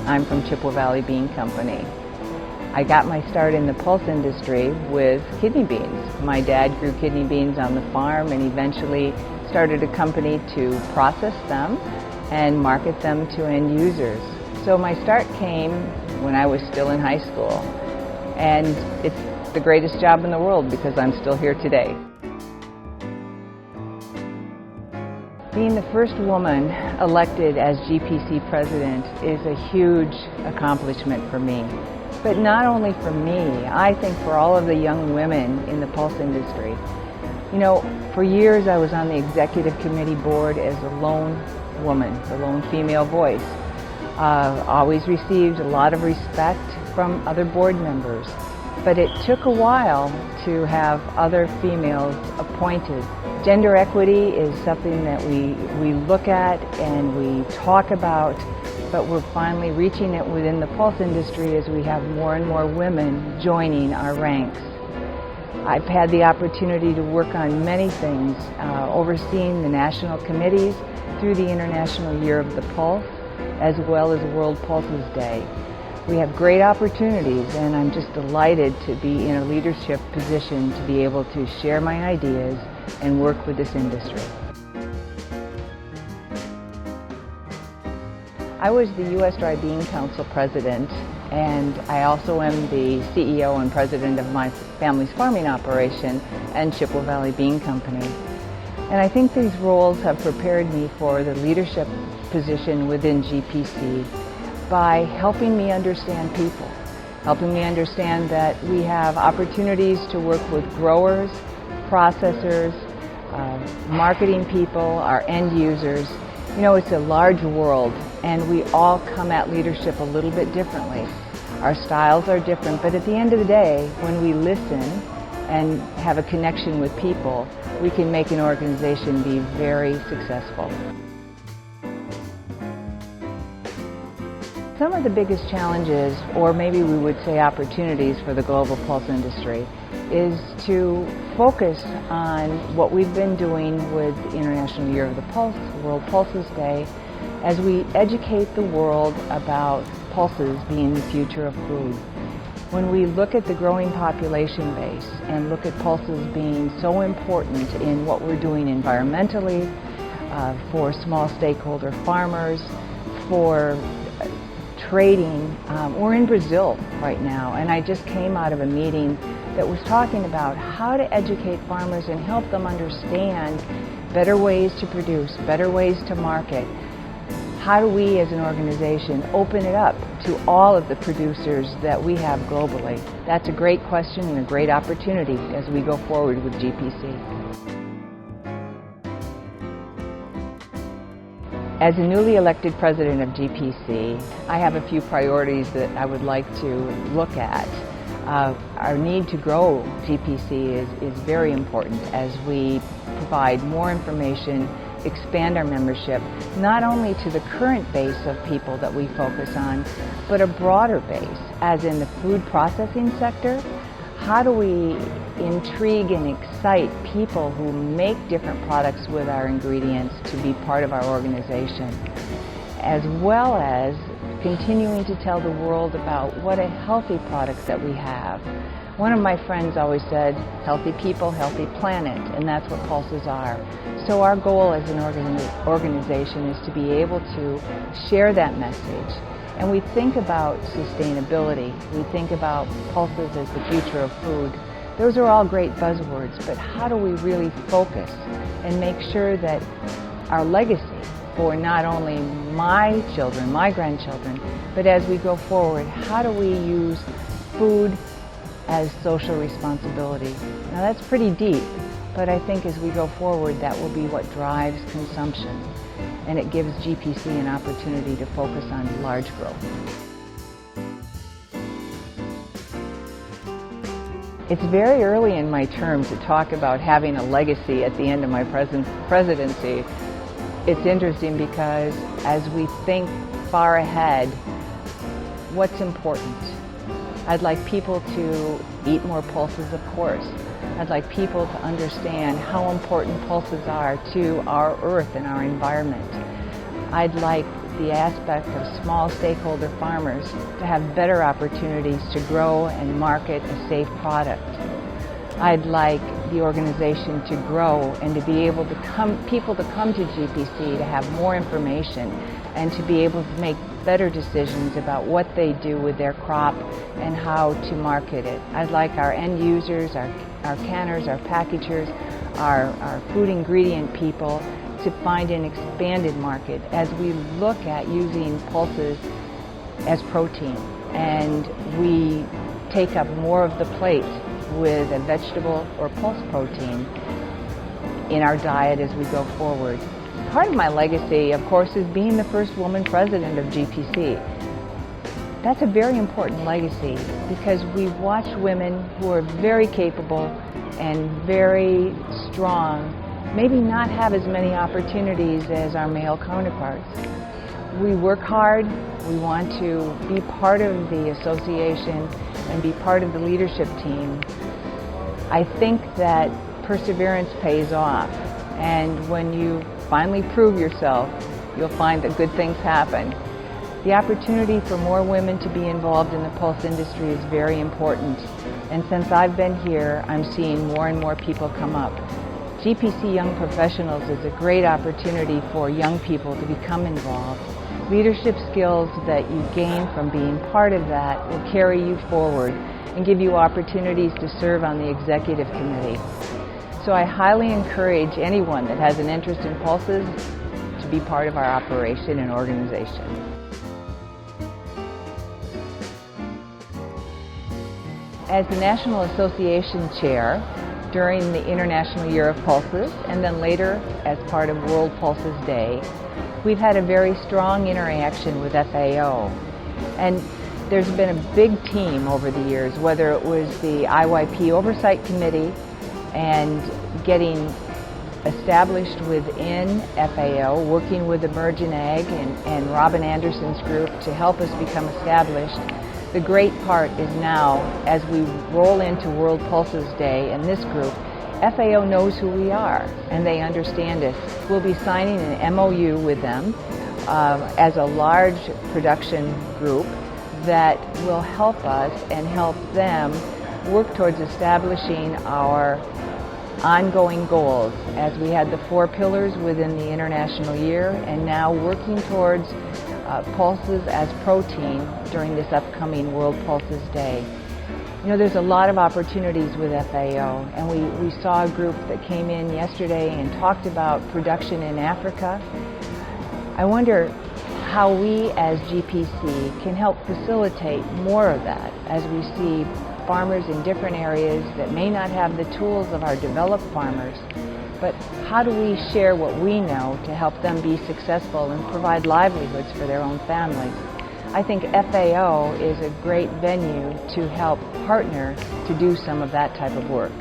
I'm from Chippewa Valley Bean Company. I got my start in the pulse industry with kidney beans. My dad grew kidney beans on the farm and eventually started a company to process them and market them to end users. So my start came when I was still in high school, and it's the greatest job in the world because I'm still here today. Being the first woman elected as GPC President is a huge accomplishment for me. But not only for me, I think for all of the young women in the pulse industry. You know, for years I was on the executive committee board as a lone woman, the lone female voice. Always received a lot of respect from other board members. But it took a while to have other females appointed. Gender equity is something that we look at and we talk about, but we're finally reaching it within the pulse industry as we have more and more women joining our ranks. I've had the opportunity to work on many things, overseeing the national committees through the International Year of the Pulse, as well as World Pulses Day. We have great opportunities, and I'm just delighted to be in a leadership position to be able to share my ideas and work with this industry. I was the U.S. Dry Bean Council President, and I also am the CEO and President of my family's farming operation and Chippewa Valley Bean Company. And I think these roles have prepared me for the leadership position within GPC by helping me understand people, helping me understand that we have opportunities to work with growers, processors, marketing people, our end users. You know, it's a large world, and we all come at leadership a little bit differently. Our styles are different, but at the end of the day, when we listen and have a connection with people, we can make an organization be very successful. Some of the biggest challenges, or maybe we would say opportunities for the global pulse industry, is to focus on what we've been doing with the International Year of the Pulse, World Pulses Day, as we educate the world about pulses being the future of food. When we look at the growing population base and look at pulses being so important in what we're doing environmentally, for small stakeholder farmers, for trading. We're in Brazil right now, and I just came out of a meeting that was talking about how to educate farmers and help them understand better ways to produce, better ways to market. How do we as an organization open it up to all of the producers that we have globally? That's a great question and a great opportunity as we go forward with GPC. As a newly elected president of GPC, I have a few priorities that I would like to look at. Our need to grow GPC is very important as we provide more information, expand our membership, not only to the current base of people that we focus on, but a broader base, as in the food processing sector. How do we intrigue and excite people who make different products with our ingredients to be part of our organization, as well as continuing to tell the world about what a healthy products that we have. One of my friends always said, healthy people, healthy planet, and that's what pulses are. So our goal as an organization is to be able to share that message. And we think about sustainability, we think about pulses as the future of food. Those are all great buzzwords, but how do we really focus and make sure that our legacy for not only my children, my grandchildren, but as we go forward, how do we use food as social responsibility? Now that's pretty deep, but I think as we go forward, that will be what drives consumption. And it gives GPC an opportunity to focus on large growth. It's very early in my term to talk about having a legacy at the end of my presidency. It's interesting because as we think far ahead, what's important? I'd like people to eat more pulses, of course. I'd like people to understand how important pulses are to our earth and our environment. I'd like the aspect of small stakeholder farmers to have better opportunities to grow and market a safe product. I'd like the organization to grow and to be able to people to come to GPC to have more information and to be able to make better decisions about what they do with their crop and how to market it. I'd like our end users, our canners, our packagers, our food ingredient people to find an expanded market as we look at using pulses as protein, and we take up more of the plate with a vegetable or pulse protein in our diet as we go forward. Part of my legacy, of course, is being the first woman president of GPC. That's a very important legacy because we've watched women who are very capable and very strong maybe not have as many opportunities as our male counterparts. We work hard, we want to be part of the association and be part of the leadership team. I think that perseverance pays off, and when you finally prove yourself, you'll find that good things happen. The opportunity for more women to be involved in the pulse industry is very important, and since I've been here, I'm seeing more and more people come up. GPC Young Professionals is a great opportunity for young people to become involved. Leadership skills that you gain from being part of that will carry you forward and give you opportunities to serve on the executive committee. So I highly encourage anyone that has an interest in pulses to be part of our operation and organization. As the National Association Chair during the International Year of Pulses, and then later as part of World Pulses Day, we've had a very strong interaction with FAO. And there's been a big team over the years, whether it was the IYP Oversight Committee and getting established within FAO, working with Emergent Ag and Robin Anderson's group to help us become established. The great part is now, as we roll into World Pulses Day and this group, FAO knows who we are and they understand us. We'll be signing an MOU with them as a large production group that will help us and help them work towards establishing our ongoing goals, as we had the 4 pillars within the International Year, and now working towards pulses as protein during this upcoming World Pulses Day. You know, there's a lot of opportunities with FAO, and we saw a group that came in yesterday and talked about production in Africa. I wonder how we as GPC can help facilitate more of that as we see farmers in different areas that may not have the tools of our developed farmers, but how do we share what we know to help them be successful and provide livelihoods for their own families? I think FAO is a great venue to help partner to do some of that type of work.